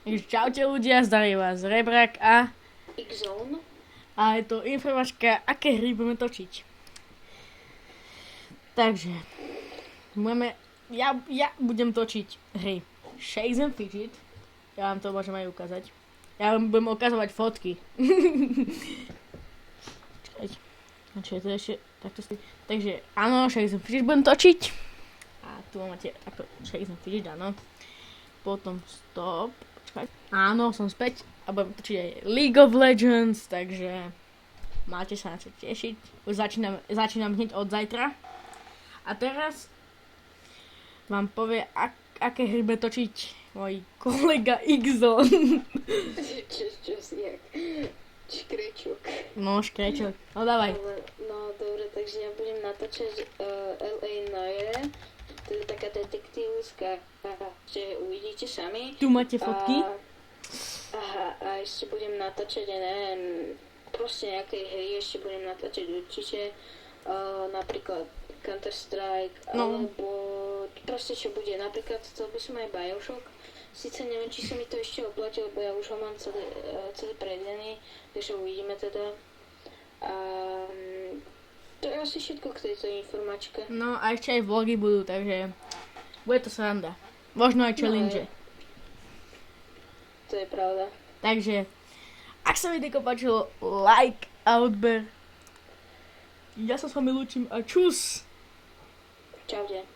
Takže čaute ľudia, zdarí vás Rebrak a X-Zone. je to informačka, aké hry budeme točiť. Takže, ja budem točiť hry Shakes and Fidget. Ja vám to môžem aj ukázať. Ja vám budem ukazovať fotky. Čakajte. To je ešte takto stojí. Takže, áno, Shakes and Fidget budem točiť. A tu máte takto Shakes and Fidget, áno. Potom stop. Áno, som späť a budem točiť aj League of Legends, takže máte sa na čo tešiť. Už začínam hneď od zajtra. A teraz vám povie, aké hry bude točiť môj kolega X-Zone. Čo si jak škrečok. No, škrečok. No, dávaj. No, dobre, takže ja budem natáčať LA Noire. To je taká detektívska, že uvidíte sami. Tu máte fotky. A ešte budem natáčať, ja neviem, proste nejaké hry ešte budem natáčať určite. Napríklad Counter-Strike, alebo proste čo bude. Napríklad chcel by som aj Bioshock. Sice neviem, či sa mi to ešte oplatí, lebo ja už ho mám celý prejdený, takže uvidíme teda. To je asi všetko k tejto informačke. No a ešte aj vlogy budú, takže bude to sranda. Možno aj challenge. To je pravda. Takže, ak sa videjko páčilo, like a odber. Ja sa s vami lúčim a čus! Čaute.